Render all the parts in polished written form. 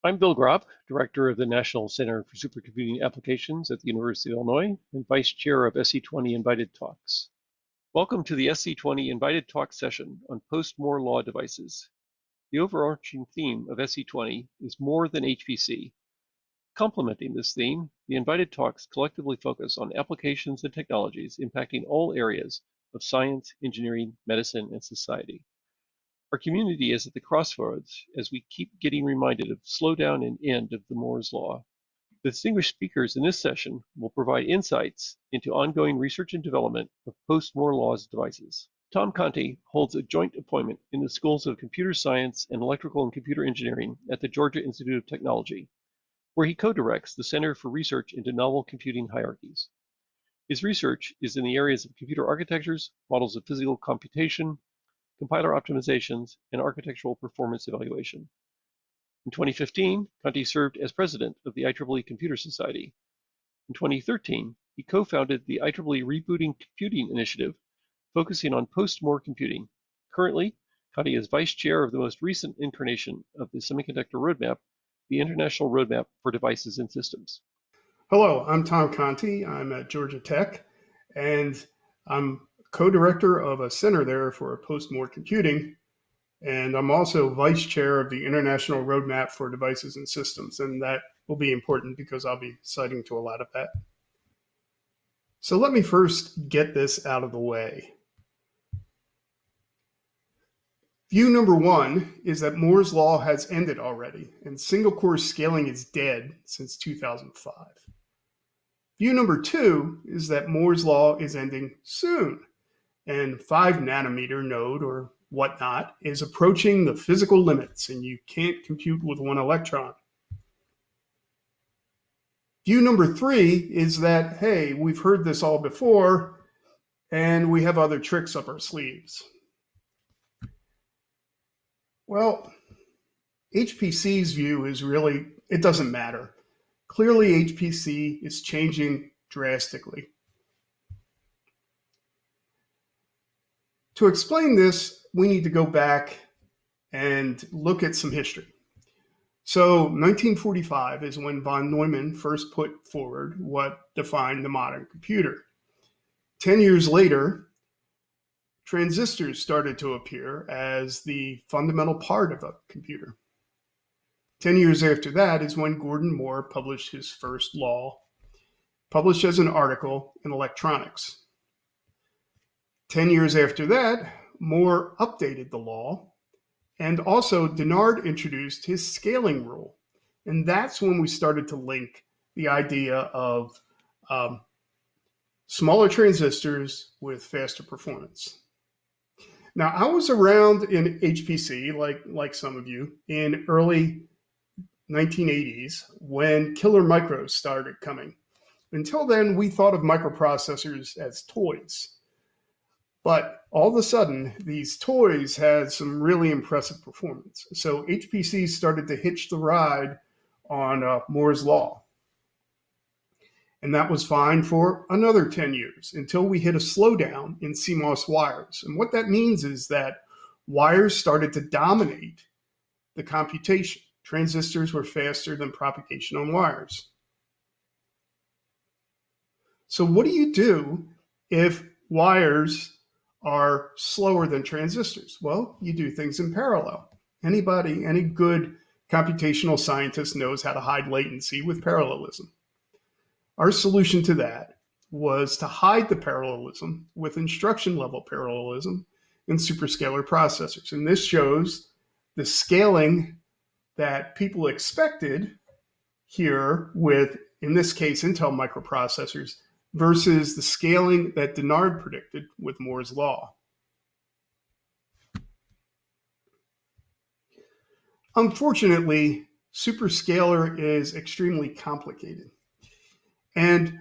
I'm Bill Grob, Director of the National Center for Supercomputing Applications at the University of Illinois and Vice Chair of SC20 Invited Talks. Welcome to the SC20 Invited Talk session on post-Moore law devices. The overarching theme of SC20 is more than HPC. Complementing this theme, the Invited Talks collectively focus on applications and technologies impacting all areas of science, engineering, medicine, and society. Our community is at the crossroads as we keep getting reminded of slowdown and end of the Moore's Law. The distinguished speakers in this session will provide insights into ongoing research and development of post-Moore Law's devices. Tom Conte holds a joint appointment in the schools of computer science and electrical and computer engineering at the Georgia Institute of Technology, where he co-directs the Center for Research into Novel Computing Hierarchies. His research is in the areas of computer architectures, models of physical computation, compiler optimizations, and architectural performance evaluation. In 2015, Conte served as president of the IEEE Computer Society. In 2013, he co-founded the IEEE Rebooting Computing Initiative, focusing on post-Moore computing. Currently, Conte is vice chair of the most recent incarnation of the Semiconductor Roadmap, the International Roadmap for Devices and Systems. Hello, I'm Tom Conte. I'm at Georgia Tech, and I'm co-director of a center there for post-Moore computing, and I'm also vice chair of the International Roadmap for Devices and Systems, and that will be important because I'll be citing to a lot of that. So let me first get this out of the way. View number one is that Moore's Law has ended already, and single-core scaling is dead since 2005. View number two is that Moore's Law is ending soon, and 5 nanometer node or whatnot is approaching the physical limits, and you can't compute with one electron. View number three is that, hey, we've heard this all before, and we have other tricks up our sleeves. Well, HPC's view is really, it doesn't matter. Clearly, HPC is changing drastically. To explain this, we need to go back and look at some history. So 1945 is when von Neumann first put forward what defined the modern computer. 10 years later, transistors started to appear as the fundamental part of a computer. 10 years after that is when Gordon Moore published his first law, published as an article in Electronics. 10 years after that, Moore updated the law, and also Dennard introduced his scaling rule. And that's when we started to link the idea of smaller transistors with faster performance. Now, I was around in HPC, like some of you, in early 1980s when killer micros started coming. Until then, we thought of microprocessors as toys. But all of a sudden, these toys had some really impressive performance. So HPC started to hitch the ride on Moore's Law. And that was fine for another 10 years until we hit a slowdown in CMOS wires. And what that means is that wires started to dominate the computation. Transistors were faster than propagation on wires. So what do you do if wires are slower than transistors? Well, you do things in parallel. Any good computational scientist knows how to hide latency with parallelism. Our solution to that was to hide the parallelism with instruction level parallelism in superscalar processors. And this shows the scaling that people expected here with, in this case, Intel microprocessors versus the scaling that Dennard predicted with Moore's Law. Unfortunately, superscalar is extremely complicated. And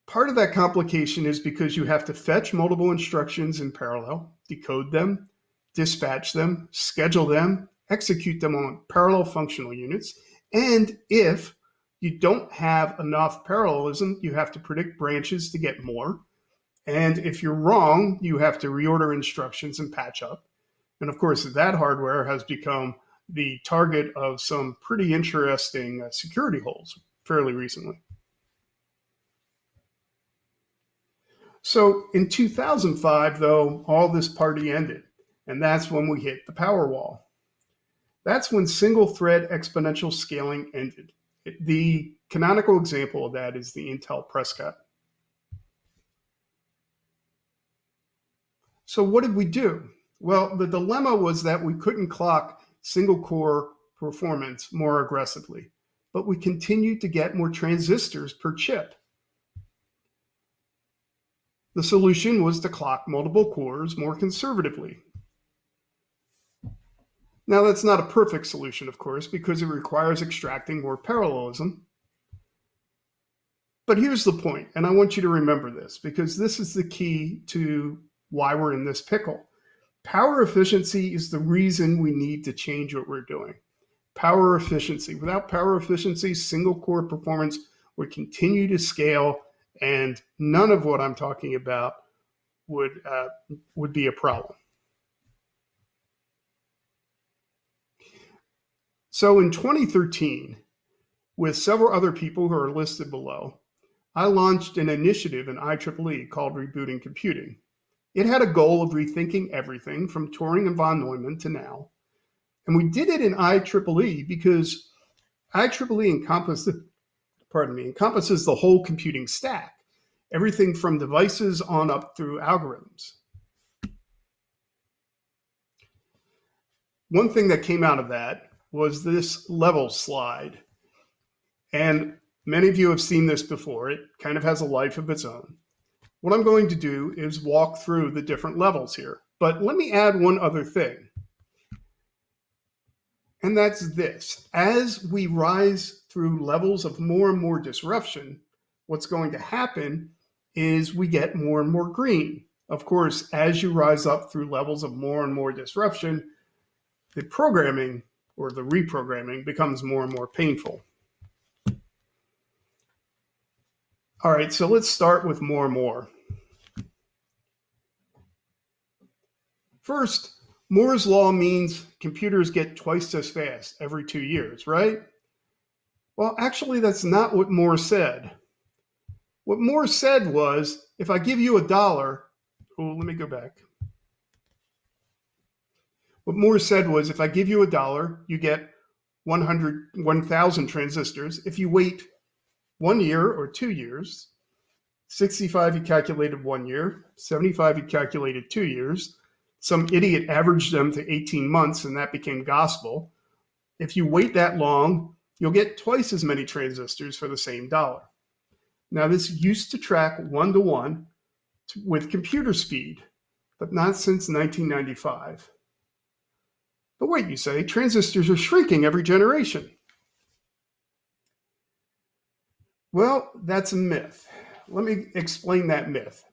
part of that complication is because you have to fetch multiple instructions in parallel, decode them, dispatch them, schedule them, execute them on parallel functional units. And if you don't have enough parallelism, you have to predict branches to get more. And if you're wrong, you have to reorder instructions and patch up. And of course, that hardware has become the target of some pretty interesting security holes fairly recently. So in 2005, though, all this party ended, and that's when we hit the power wall. That's when single-thread exponential scaling ended. The canonical example of that is the Intel Prescott. So what did we do? Well, the dilemma was that we couldn't clock single-core performance more aggressively, but we continued to get more transistors per chip. The solution was to clock multiple cores more conservatively. Now, that's not a perfect solution, of course, because it requires extracting more parallelism. But here's the point, and I want you to remember this, because this is the key to why we're in this pickle. Power efficiency is the reason we need to change what we're doing. Power efficiency. Without power efficiency, single core performance would continue to scale, and none of what I'm talking about would be a problem. So in 2013, with several other people who are listed below, I launched an initiative in IEEE called Rebooting Computing. It had a goal of rethinking everything from Turing and von Neumann to now. And we did it in IEEE because IEEE encompasses the whole computing stack, everything from devices on up through algorithms. One thing that came out of that was this level slide. And many of you have seen this before. It kind of has a life of its own. What I'm going to do is walk through the different levels here. But let me add one other thing. And that's this. As we rise through levels of more and more disruption, what's going to happen is we get more and more green. Of course, as you rise up through levels of more and more disruption, the programming or the reprogramming becomes more and more painful. All right, so let's start with more and more. First, Moore's law means computers get twice as fast every 2 years, right? Well, actually, that's not what Moore said. What Moore said was, if I give you $1, let me go back. What Moore said was, if I give you $1, you get 1,000 transistors. If you wait 1 year or 2 years, 65 you calculated 1 year, 75 you calculated 2 years. Some idiot averaged them to 18 months and that became gospel. If you wait that long, you'll get twice as many transistors for the same dollar. Now, this used to track 1-to-1 with computer speed, but not since 1995. But wait, you say, transistors are shrinking every generation. Well, that's a myth. Let me explain that myth.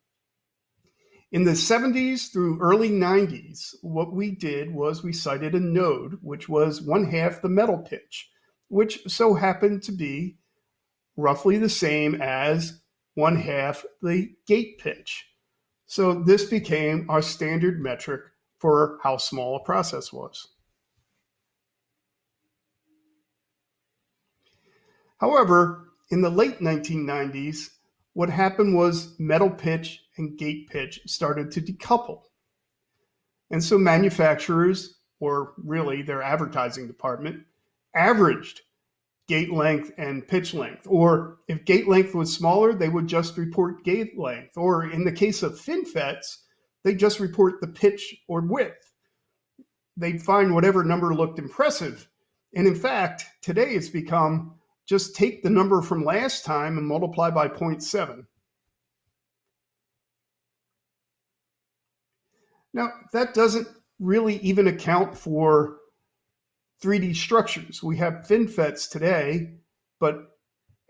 In the 70s through early 90s, what we did was we cited a node, which was 1/2 the metal pitch, which so happened to be roughly the same as 1/2 the gate pitch. So this became our standard metric for how small a process was. However, in the late 1990s, what happened was metal pitch and gate pitch started to decouple. And so manufacturers, or really their advertising department, averaged gate length and pitch length. Or if gate length was smaller, they would just report gate length. Or in the case of FinFETs, they just report the pitch or width. They'd find whatever number looked impressive. And in fact, today it's become just take the number from last time and multiply by 0.7. Now, that doesn't really even account for 3D structures. We have FinFETs today, but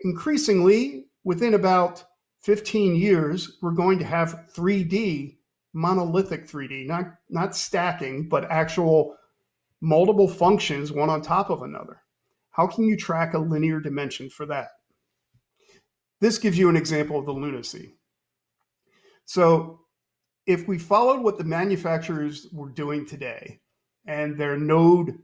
increasingly, within about 15 years, we're going to have 3D, monolithic 3D, not stacking, but actual multiple functions, one on top of another. How can you track a linear dimension for that? This gives you an example of the lunacy. So if we followed what the manufacturers were doing today and their node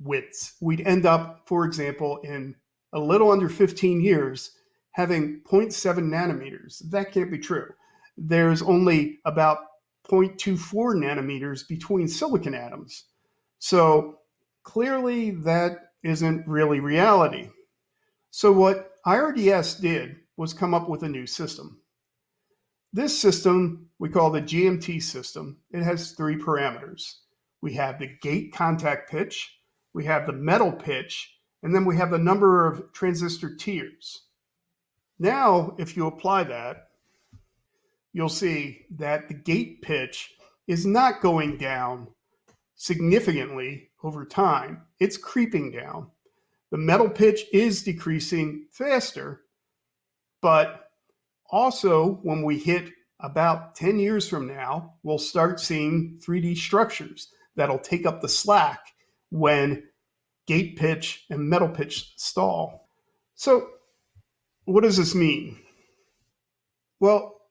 widths. We'd end up, for example, in a little under 15 years, having 0.7 nanometers. That can't be true. There's only about 0.24 nanometers between silicon atoms. So clearly that isn't really reality. So what IRDS did was come up with a new system. This system we call the GMT system. It has three parameters. We have the gate contact pitch, we have the metal pitch, and then we have the number of transistor tiers. Now, if you apply that, you'll see that the gate pitch is not going down significantly over time. It's creeping down. The metal pitch is decreasing faster, but also when we hit about 10 years from now, we'll start seeing 3D structures that'll take up the slack when gate pitch and metal pitch stall. So what does this mean? Well,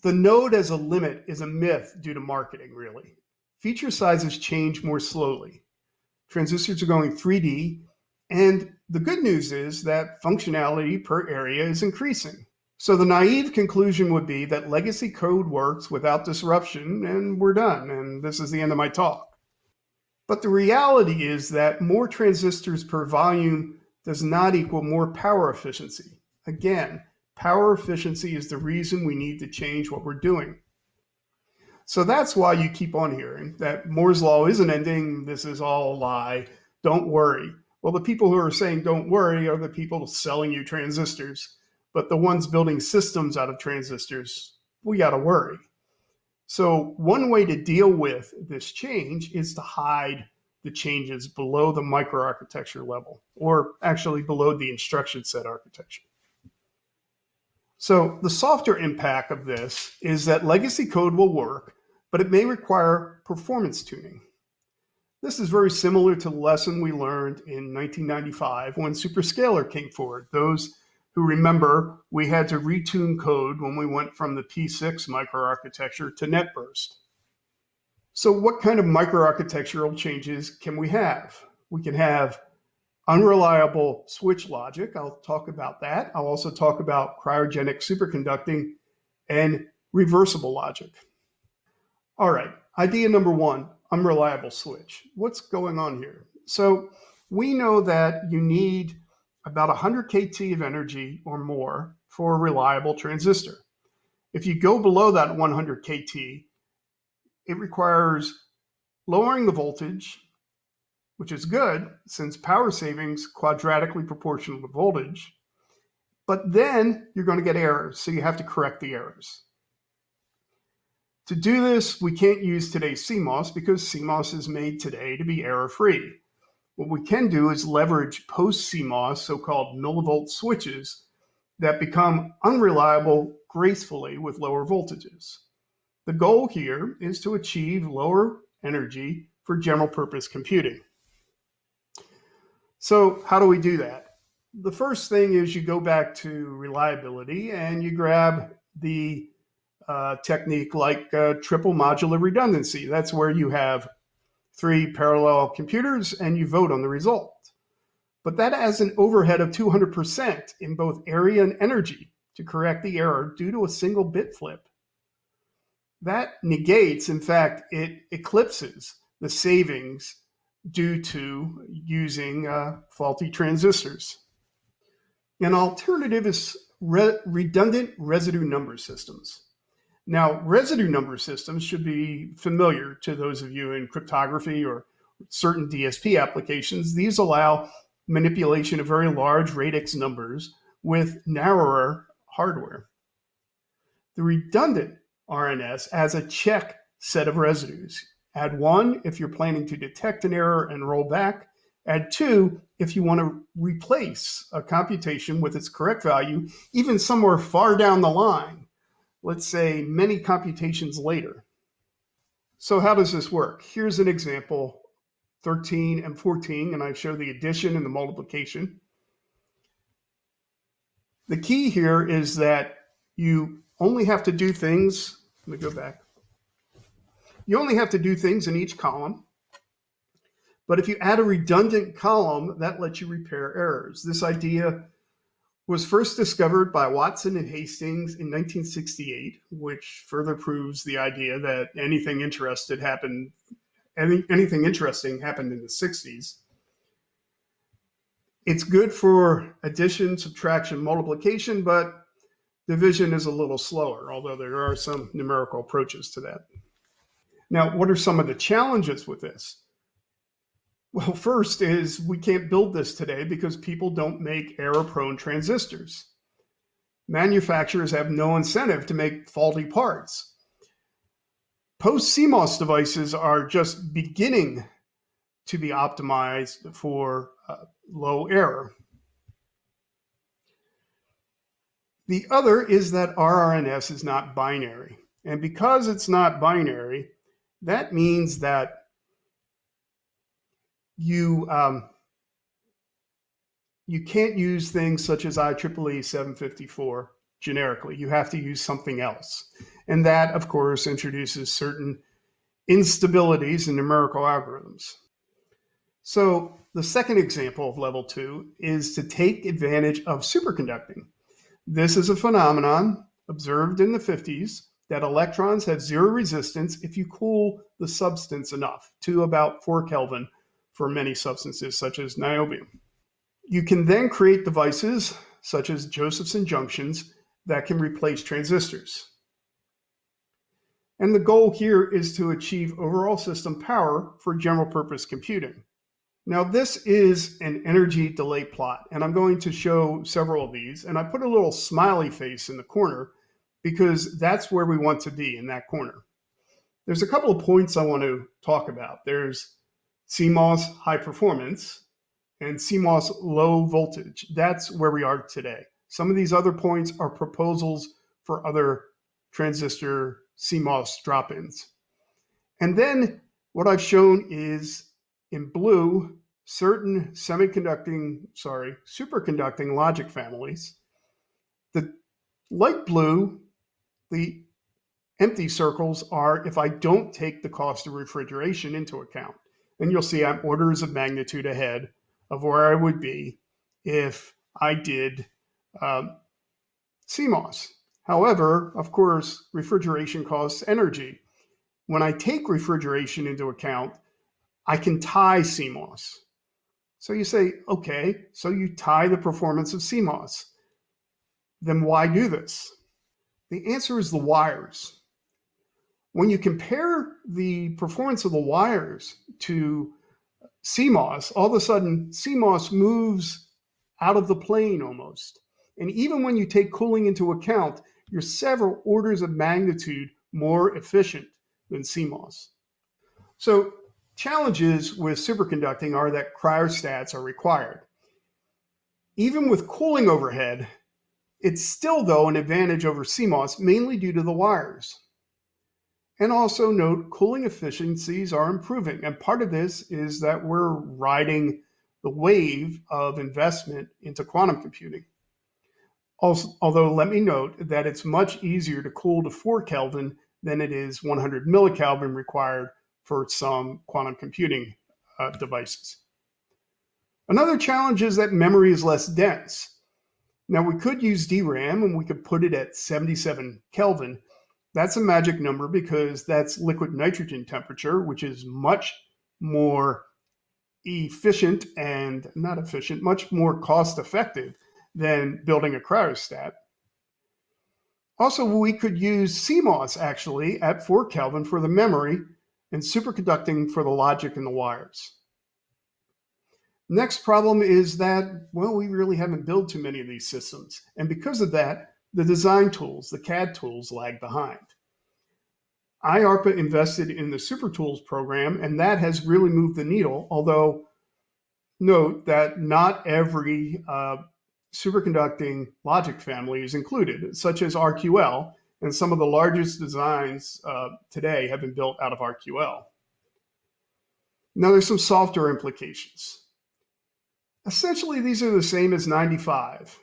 the node as a limit is a myth due to marketing, really. Feature sizes change more slowly. Transistors are going 3D, and the good news is that functionality per area is increasing. So the naive conclusion would be that legacy code works without disruption, and we're done, and this is the end of my talk. But the reality is that more transistors per volume does not equal more power efficiency. Again, power efficiency is the reason we need to change what we're doing. So that's why you keep on hearing that Moore's law isn't ending, this is all a lie, don't worry. Well, the people who are saying don't worry are the people selling you transistors, but the ones building systems out of transistors, we got to worry. So one way to deal with this change is to hide the changes below the microarchitecture level, or actually below the instruction set architecture. So the softer impact of this is that legacy code will work, but it may require performance tuning. This is very similar to the lesson we learned in 1995 when superscalar came forward. Those who remember, we had to retune code when we went from the P6 microarchitecture to NetBurst. So what kind of microarchitectural changes can we have? We can have unreliable switch logic. I'll talk about that. I'll also talk about cryogenic superconducting and reversible logic. All right, idea number one, unreliable switch. What's going on here? So we know that you need about 100 kT of energy or more for a reliable transistor. If you go below that 100 kT, it requires lowering the voltage, which is good since power savings quadratically proportional to voltage, but then you're going to get errors, so you have to correct the errors. To do this, we can't use today's CMOS because CMOS is made today to be error-free. What we can do is leverage post-CMOS, so-called millivolt switches, that become unreliable gracefully with lower voltages. The goal here is to achieve lower energy for general purpose computing. So how do we do that? The first thing is you go back to reliability and you grab the technique like triple modular redundancy. That's where you have 3 parallel computers and you vote on the result. But that has an overhead of 200% in both area and energy to correct the error due to a single bit flip. That negates, in fact, it eclipses the savings due to using faulty transistors. An alternative is redundant residue number systems. Now, residue number systems should be familiar to those of you in cryptography or certain DSP applications. These allow manipulation of very large radix numbers with narrower hardware. The redundant RNS adds a check set of residues. Add 1 if you're planning to detect an error and roll back. Add 2 if you want to replace a computation with its correct value, even somewhere far down the line, let's say many computations later. So how does this work? Here's an example, 13 and 14, and I show the addition and the multiplication. The key here is that you only have to do things, let me go back. You only have to do things in each column, But if you add a redundant column, that lets you repair errors. This idea was first discovered by Watson and Hastings in 1968, which further proves the idea that anything interesting happened in the 60s. It's good for addition, subtraction, multiplication, but division is a little slower, although there are some numerical approaches to that. Now, what are some of the challenges with this? Well, first is we can't build this today because people don't make error-prone transistors. Manufacturers have no incentive to make faulty parts. Post-CMOS devices are just beginning to be optimized for low error. The other is that RRNS is not binary. And because it's not binary, that means that you can't use things such as IEEE 754 generically. You have to use something else. And that, of course, introduces certain instabilities in numerical algorithms. So the second example of level 2 is to take advantage of superconducting. This is a phenomenon observed in the 50s that electrons have zero resistance if you cool the substance enough to about 4 Kelvin for many substances such as niobium. You can then create devices such as Josephson junctions that can replace transistors. And the goal here is to achieve overall system power for general purpose computing. Now, this is an energy delay plot, and I'm going to show several of these. And I put a little smiley face in the corner because that's where we want to be, in that corner. There's a couple of points I want to talk about. There's CMOS high performance and CMOS low voltage. That's where we are today. Some of these other points are proposals for other transistor CMOS drop-ins. And then what I've shown is in blue, certain superconducting logic families. The light blue, the empty circles are if I don't take the cost of refrigeration into account. And you'll see I'm orders of magnitude ahead of where I would be if I did CMOS. However, of course, refrigeration costs energy. When I take refrigeration into account, I can tie CMOS. So you say, okay, so you tie the performance of CMOS. Then why do this? The answer is the wires. When you compare the performance of the wires to CMOS, all of a sudden CMOS moves out of the plane almost. And even when you take cooling into account, you're several orders of magnitude more efficient than CMOS. So challenges with superconducting are that cryostats are required. Even with cooling overhead, it's still, though, an advantage over CMOS, mainly due to the wires. And also note, cooling efficiencies are improving. And part of this is that we're riding the wave of investment into quantum computing. Also, although let me note that it's much easier to cool to 4 Kelvin than it is 100 millikelvin required for some quantum computing devices. Another challenge is that memory is less dense. Now, we could use DRAM and we could put it at 77 Kelvin. That's a magic number because that's liquid nitrogen temperature, which is much more efficient and much more cost effective than building a cryostat. Also, we could use CMOS actually at 4 Kelvin for the memory and superconducting for the logic and the wires. Next problem is that, well, we really haven't built too many of these systems. And because of that, the design tools, the CAD tools, lag behind. IARPA invested in the Super Tools program, and that has really moved the needle, although note that not every superconducting logic family is included, such as RQL, and some of the largest designs today have been built out of RQL. Now there's some software implications. Essentially, these are the same as 95.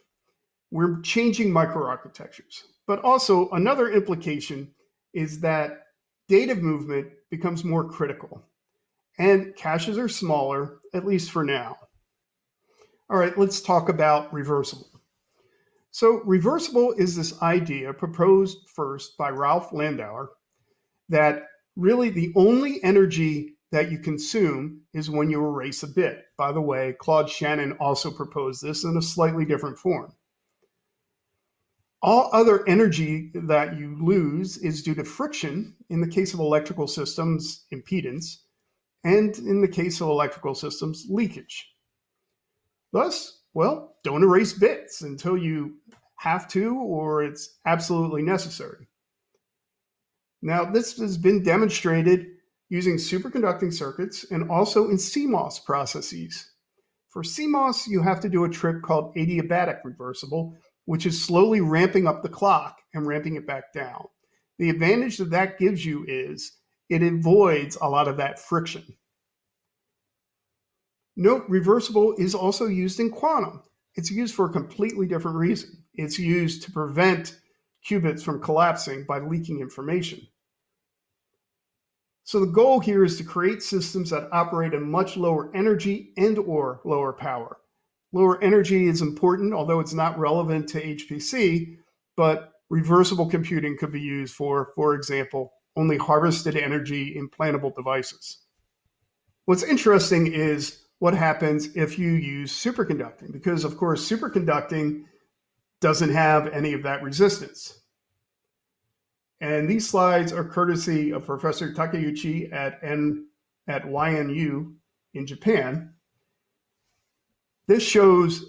We're changing microarchitectures. But also another implication is that data movement becomes more critical. and caches are smaller, at least for now. All right, let's talk about reversible. So reversible is this idea proposed first by Ralph Landauer that really the only energy that you consume is when you erase a bit. By the way, Claude Shannon also proposed this in a slightly different form. All other energy that you lose is due to friction in the case of electrical systems, impedance, and in the case of electrical systems, leakage. Thus, well, don't erase bits until you have to or it's absolutely necessary. Now, this has been demonstrated using superconducting circuits and also in CMOS processes. For CMOS, you have to do a trick called adiabatic reversible, which is slowly ramping up the clock and ramping it back down. The advantage that gives you is it avoids a lot of that friction. Note, reversible is also used in quantum. It's used for a completely different reason. It's used to prevent qubits from collapsing by leaking information. So the goal here is to create systems that operate at much lower energy and or lower power. Lower energy is important, although it's not relevant to HPC, but reversible computing could be used for example, only harvested energy implantable devices. What's interesting is what happens if you use superconducting, because of course superconducting doesn't have any of that resistance. And these slides are courtesy of Professor Takeuchi at YNU in Japan. This shows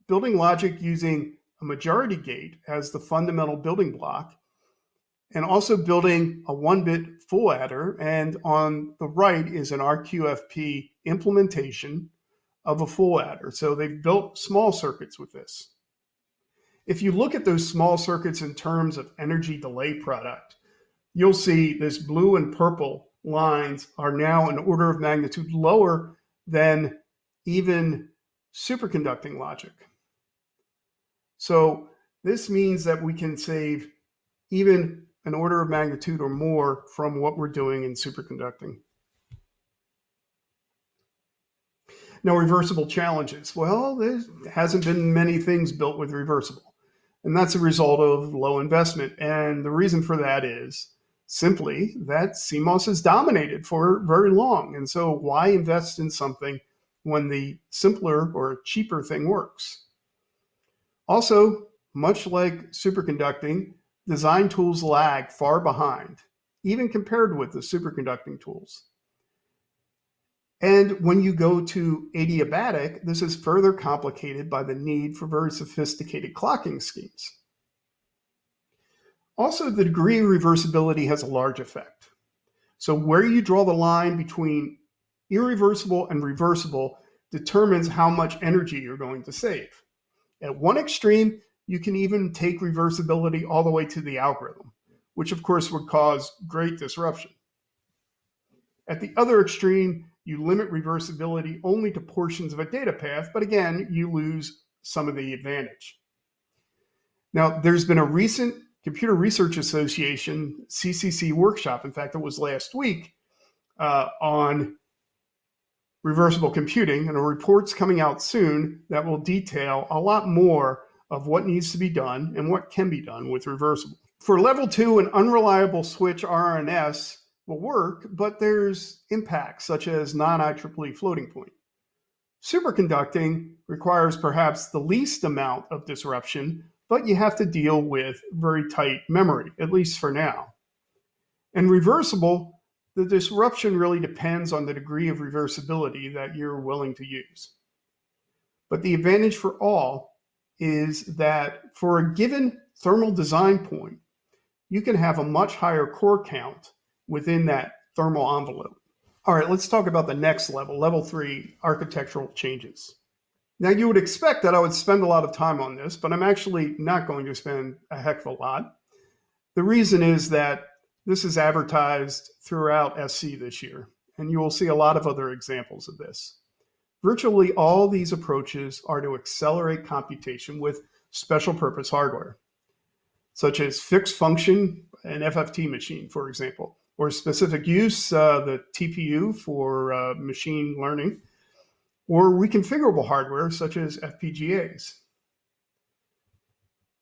building logic using a majority gate as the fundamental building block, and also building a 1-bit full adder. And on the right is an RQFP implementation of a full adder. So they've built small circuits with this. If you look at those small circuits in terms of energy delay product, you'll see this blue and purple lines are now an order of magnitude lower than even superconducting logic. So this means that we can save even an order of magnitude or more from what we're doing in superconducting. Now, reversible challenges. Well, there hasn't been many things built with reversible. And that's a result of low investment. And the reason for that is simply that CMOS has dominated for very long. And so why invest in something when the simpler or cheaper thing works? Also, much like superconducting, design tools lag far behind, even compared with the superconducting tools. And when you go to adiabatic, this is further complicated by the need for very sophisticated clocking schemes. Also, the degree of reversibility has a large effect. So where you draw the line between irreversible and reversible determines how much energy you're going to save. At one extreme, you can even take reversibility all the way to the algorithm, which of course would cause great disruption. At the other extreme, you limit reversibility only to portions of a data path, but again, you lose some of the advantage. Now, there's been a recent Computer Research Association CCC workshop, in fact, it was last week, on reversible computing, and a report's coming out soon that will detail a lot more of what needs to be done and what can be done with reversible. For level 2, an unreliable switch RNS will work, but there's impacts such as non-IEEE floating point. Superconducting requires perhaps the least amount of disruption, but you have to deal with very tight memory, at least for now. And reversible, the disruption really depends on the degree of reversibility that you're willing to use. But the advantage for all is that for a given thermal design point, you can have a much higher core count within that thermal envelope. All right, let's talk about the next level, level 3, architectural changes. Now, you would expect that I would spend a lot of time on this, but I'm actually not going to spend a heck of a lot. The reason is that this is advertised throughout SC this year, and you will see a lot of other examples of this. Virtually all these approaches are to accelerate computation with special purpose hardware, such as fixed function, an FFT machine, for example. or specific use, the TPU for machine learning, or reconfigurable hardware such as FPGAs.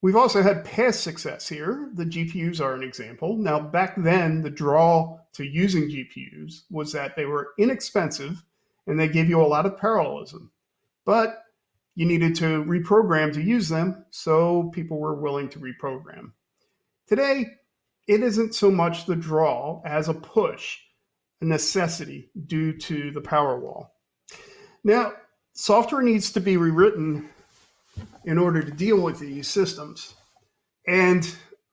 We've also had past success here. The GPUs are an example. Now, back then, the draw to using GPUs was that they were inexpensive and they gave you a lot of parallelism. But you needed to reprogram to use them, so people were willing to reprogram. Today, it isn't so much the draw as a push, a necessity due to the power wall. Now, software needs to be rewritten in order to deal with these systems. And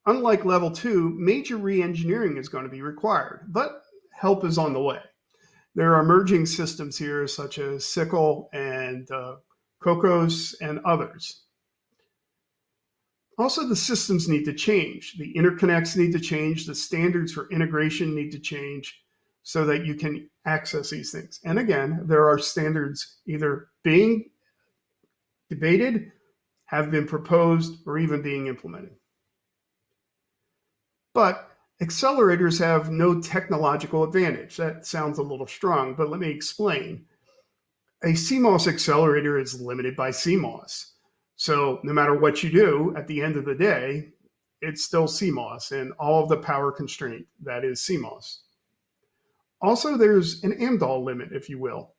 unlike level 2, major re-engineering is going to be required, but help is on the way. There are emerging systems here such as SYCL and COCOS and others. Also, the systems need to change. The interconnects need to change. The standards for integration need to change so that you can access these things. And again, there are standards either being debated, have been proposed, or even being implemented. But accelerators have no technological advantage. That sounds a little strong, but let me explain. A CMOS accelerator is limited by CMOS. So no matter what you do, at the end of the day, it's still CMOS and all of the power constraint that is CMOS. Also, there's an Amdahl limit, if you will.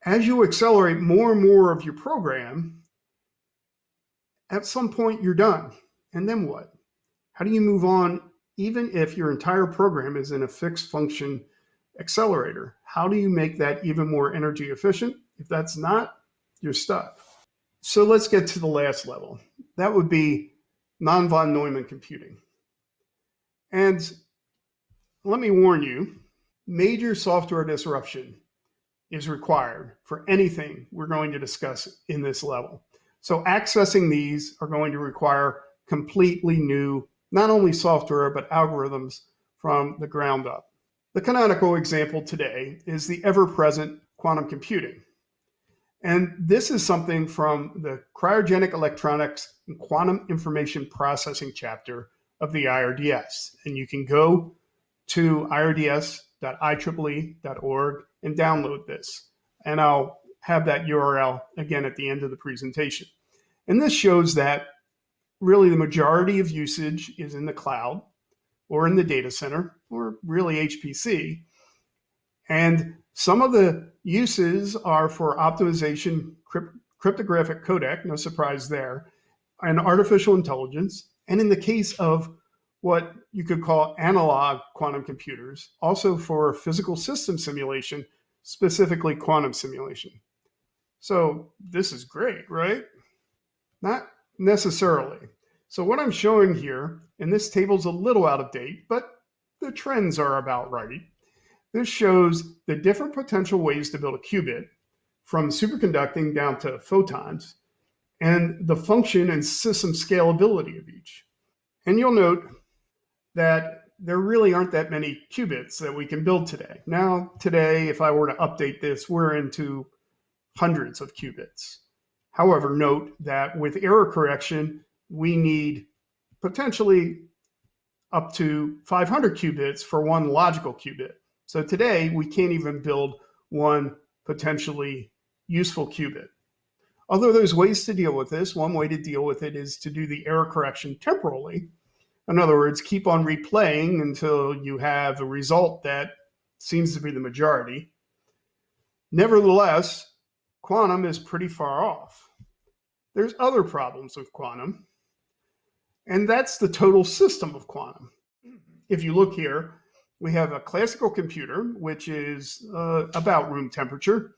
As you accelerate more and more of your program, at some point you're done. And then what? How do you move on even if your entire program is in a fixed function accelerator? How do you make that even more energy efficient? If that's not, you're stuck. So let's get to the last level. That would be non-von Neumann computing. And let me warn you, major software disruption is required for anything we're going to discuss in this level. So accessing these are going to require completely new, not only software, but algorithms from the ground up. The canonical example today is the ever-present quantum computing. And this is something from the cryogenic electronics and quantum information processing chapter of the IRDS. And you can go to irds.ieee.org and download this. And I'll have that URL again at the end of the presentation. And this shows that really the majority of usage is in the cloud or in the data center or really HPC. And some of the uses are for optimization, cryptographic codec, no surprise there, and artificial intelligence. And in the case of what you could call analog quantum computers, also for physical system simulation, specifically quantum simulation. So this is great, right? Not necessarily. So what I'm showing here, and this table's a little out of date, but the trends are about right. This shows the different potential ways to build a qubit, from superconducting down to photons, and the function and system scalability of each. And you'll note that there really aren't that many qubits that we can build today. Now, today, if I were to update this, we're into hundreds of qubits. However, note that with error correction, we need potentially up to 500 qubits for one logical qubit. So today, we can't even build one potentially useful qubit. Although there's ways to deal with this, one way to deal with it is to do the error correction temporally. In other words, keep on replaying until you have a result that seems to be the majority. Nevertheless, quantum is pretty far off. There's other problems with quantum, and that's the total system of quantum. If you look here, we have a classical computer, which is about room temperature,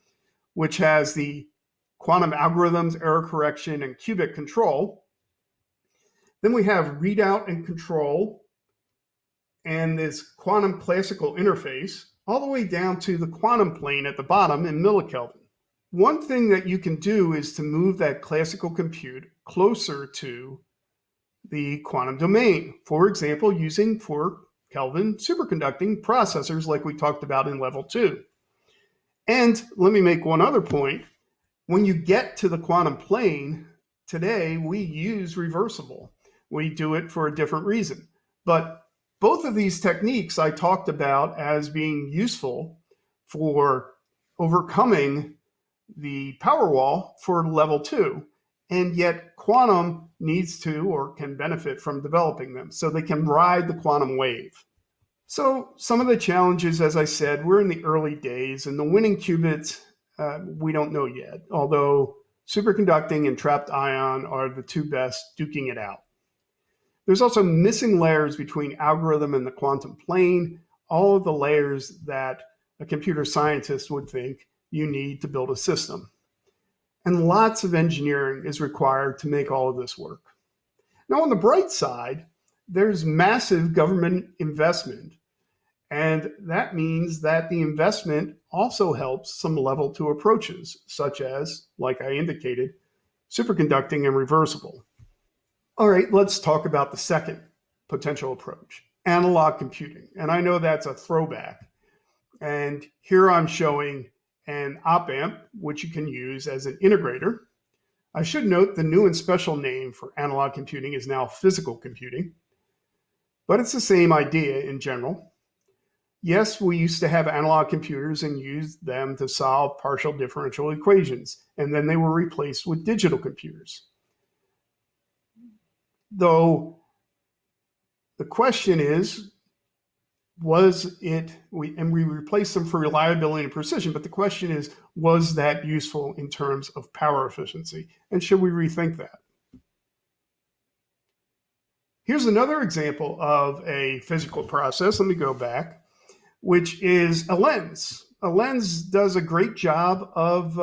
which has the quantum algorithms, error correction, and qubit control. Then we have readout and control, and this quantum classical interface, all the way down to the quantum plane at the bottom in millikelvin. One thing that you can do is to move that classical compute closer to the quantum domain. For example, using 4 Kelvin superconducting processors like we talked about in level 2. And let me make one other point. When you get to the quantum plane, today we use reversible. We do it for a different reason. But Both of these techniques I talked about as being useful for overcoming the power wall for level 2, and yet quantum needs to or can benefit from developing them so they can ride the quantum wave. So some of the challenges, as I said, we're in the early days, and the winning qubits, we don't know yet, although superconducting and trapped ion are the two best duking it out. There's also missing layers between algorithm and the quantum plane, all of the layers that a computer scientist would think you need to build a system. And lots of engineering is required to make all of this work. Now, on the bright side, there's massive government investment. And that means that the investment also helps some level 2 approaches, such as, like I indicated, superconducting and reversible. All right, let's talk about the second potential approach, analog computing. And I know that's a throwback. And here I'm showing an op-amp, which you can use as an integrator. I should note the new and special name for analog computing is now physical computing, but it's the same idea in general. Yes, we used to have analog computers and used them to solve partial differential equations, and then they were replaced with digital computers. Though the question is, we replaced them for reliability and precision, but the question is, was that useful in terms of power efficiency? And should we rethink that? Here's another example of a physical process. Let me go back, which is a lens. A lens does a great job of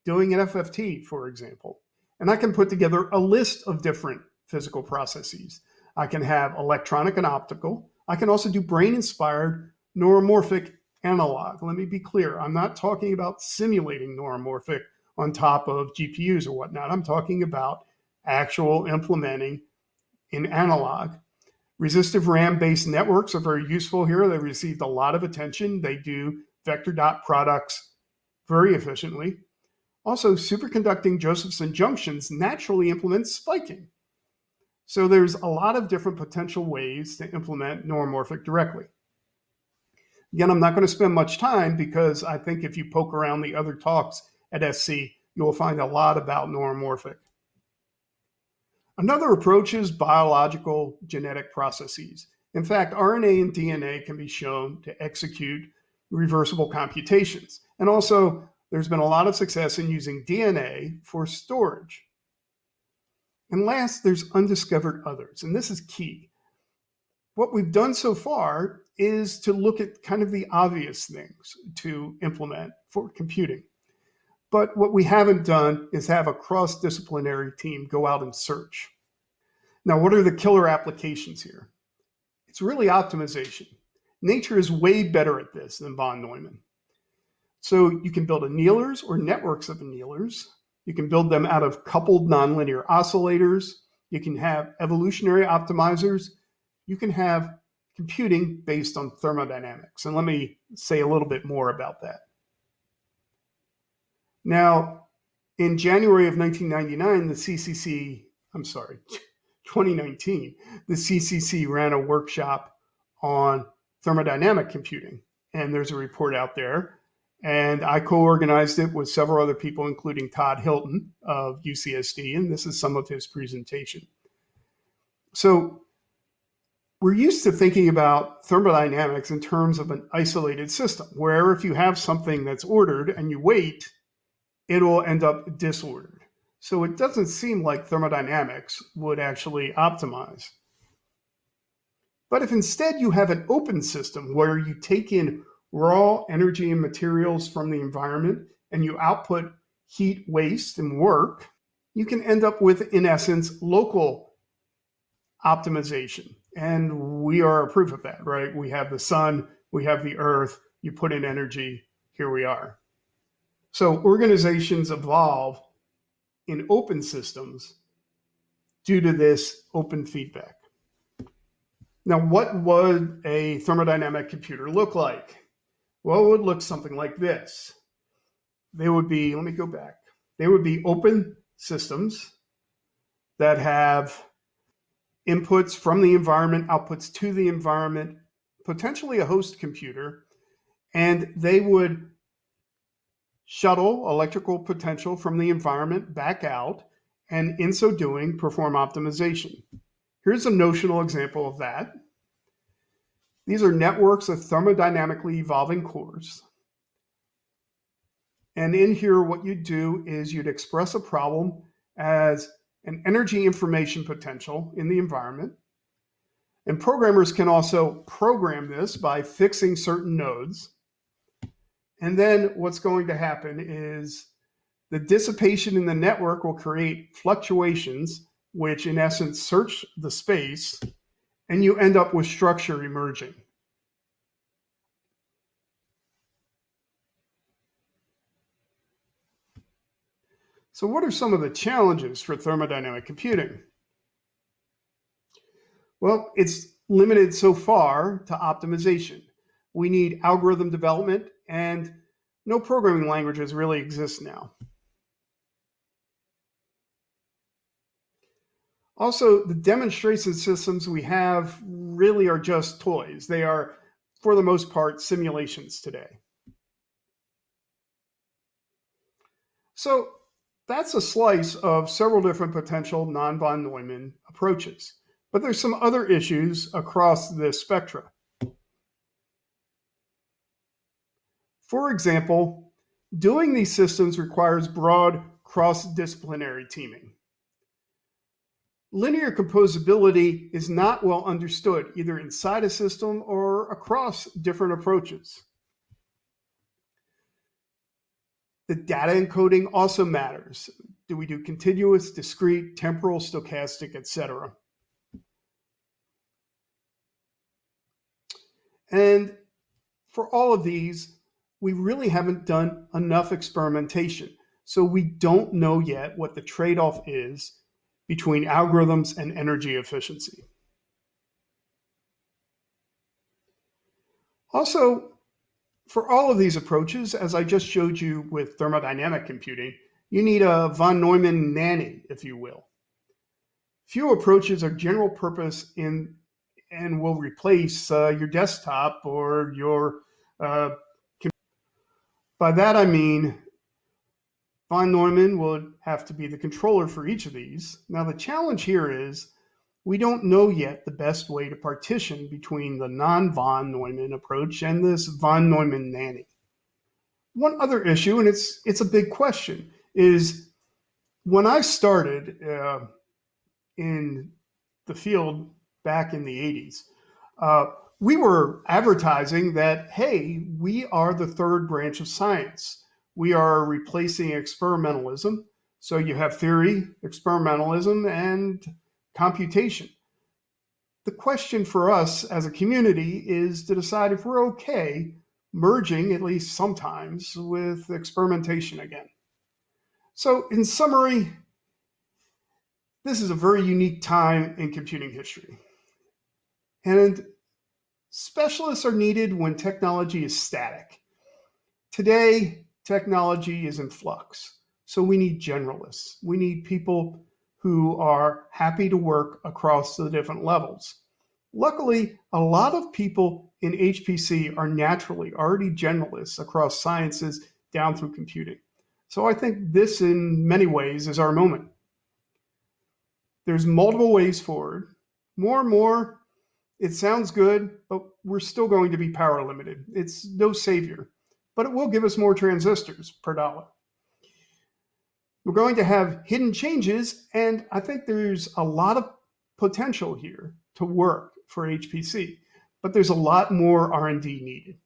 doing an FFT, for example. And I can put together a list of different physical processes. I can have electronic and optical. I can also do brain-inspired neuromorphic analog. Let me be clear. I'm not talking about simulating neuromorphic on top of GPUs or whatnot. I'm talking about actual implementing in analog. Resistive RAM-based networks are very useful here. They've received a lot of attention. They do vector dot products very efficiently. Also, superconducting Josephson junctions naturally implement spiking. So there's a lot of different potential ways to implement neuromorphic directly. Again, I'm not going to spend much time because I think if you poke around the other talks at SC, you'll find a lot about neuromorphic. Another approach is biological genetic processes. In fact, RNA and DNA can be shown to execute reversible computations. And also, there's been a lot of success in using DNA for storage. And last, there's undiscovered others, and this is key. What we've done so far is to look at kind of the obvious things to implement for computing. But what we haven't done is have a cross-disciplinary team go out and search. Now, what are the killer applications here? It's really optimization. Nature is way better at this than von Neumann. So you can build annealers or networks of annealers. You can build them out of coupled nonlinear oscillators. You can have evolutionary optimizers. You can have computing based on thermodynamics. And let me say a little bit more about that. Now, in January of 2019, the CCC ran a workshop on thermodynamic computing. And there's a report out there. And I co-organized it with several other people, including Todd Hilton of UCSD, and this is some of his presentation. So we're used to thinking about thermodynamics in terms of an isolated system, where if you have something that's ordered and you wait, it'll end up disordered. So it doesn't seem like thermodynamics would actually optimize. But if instead you have an open system where you take in raw energy and materials from the environment and you output heat, waste, and work, you can end up with, in essence, local optimization. And we are a proof of that, right? We have the sun, we have the earth, you put in energy, here we are. So organizations evolve in open systems due to this open feedback. Now, what would a thermodynamic computer look like? Well, it would look something like this. They would be, let me go back. They would be open systems that have inputs from the environment, outputs to the environment, potentially a host computer, and they would shuttle electrical potential from the environment back out, and in so doing, perform optimization. Here's a notional example of that. These are networks of thermodynamically evolving cores. And in here, what you'd do is you'd express a problem as an energy information potential in the environment. And programmers can also program this by fixing certain nodes. And then what's going to happen is the dissipation in the network will create fluctuations, which in essence search the space, and you end up with structure emerging. So what are some of the challenges for thermodynamic computing? Well, it's limited so far to optimization. We need algorithm development, and no programming languages really exist now. Also, the demonstration systems we have really are just toys. They are, for the most part, simulations today. So that's a slice of several different potential non-von Neumann approaches. But there's some other issues across this spectrum. For example, doing these systems requires broad cross-disciplinary teaming. Linear composability is not well understood either inside a system or across different approaches. The data encoding also matters. Do we do continuous, discrete, temporal, stochastic, etc.? And for all of these, we really haven't done enough experimentation. So we don't know yet what the trade-off is between algorithms and energy efficiency. Also, for all of these approaches, as I just showed you with thermodynamic computing, you need a von Neumann nanny, if you will. Few approaches are general purpose and will replace your desktop or your computer. By that I mean von Neumann would have to be the controller for each of these. Now the challenge here is we don't know yet the best way to partition between the non-von Neumann approach and this von Neumann nanny. One other issue, and it's a big question, is when I started in the field back in the 80s, we were advertising that, hey, we are the third branch of science. We are replacing experimentalism. So you have theory, experimentalism, and computation. The question for us as a community is to decide if we're okay merging, at least sometimes, with experimentation again. So in summary, this is a very unique time in computing history. And specialists are needed when technology is static. Today, technology is in flux. So we need generalists. We need people who are happy to work across the different levels. Luckily, a lot of people in HPC are naturally already generalists across sciences down through computing. So I think this, in many ways, is our moment. There's multiple ways forward. More and more, it sounds good, but we're still going to be power limited. It's no savior, but it will give us more transistors per dollar. We're going to have hidden changes, and I think there's a lot of potential here to work for HPC, but there's a lot more R&D needed.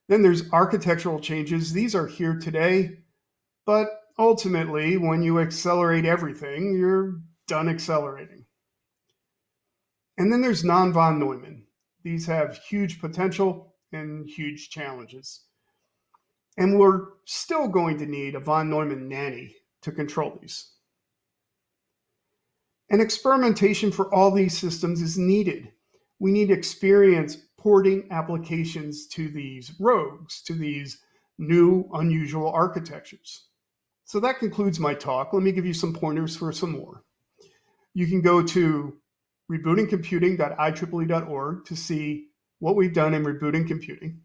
Then there's architectural changes. These are here today, but ultimately, when you accelerate everything, you're done accelerating. And then there's non-von Neumann. These have huge potential and huge challenges. And we're still going to need a von Neumann nanny to control these. And experimentation for all these systems is needed. We need experience porting applications to these rogues, to these new, unusual architectures. So that concludes my talk. Let me give you some pointers for some more. You can go to rebootingcomputing.ieee.org to see what we've done in rebooting computing.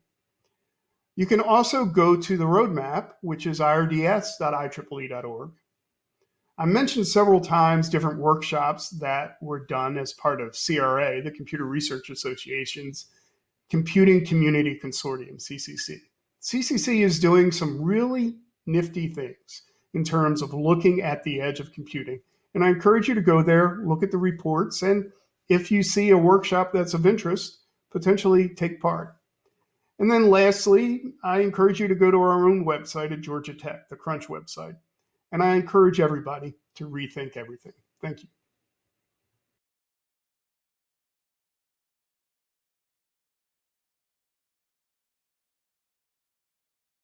You can also go to the roadmap, which is irds.ieee.org. I mentioned several times different workshops that were done as part of CRA, the Computer Research Association's Computing Community Consortium, CCC. CCC is doing some really nifty things in terms of looking at the edge of computing. And I encourage you to go there, look at the reports, and if you see a workshop that's of interest, potentially take part. And then lastly, I encourage you to go to our own website at Georgia Tech, the Crunch website. And I encourage everybody to rethink everything. Thank you.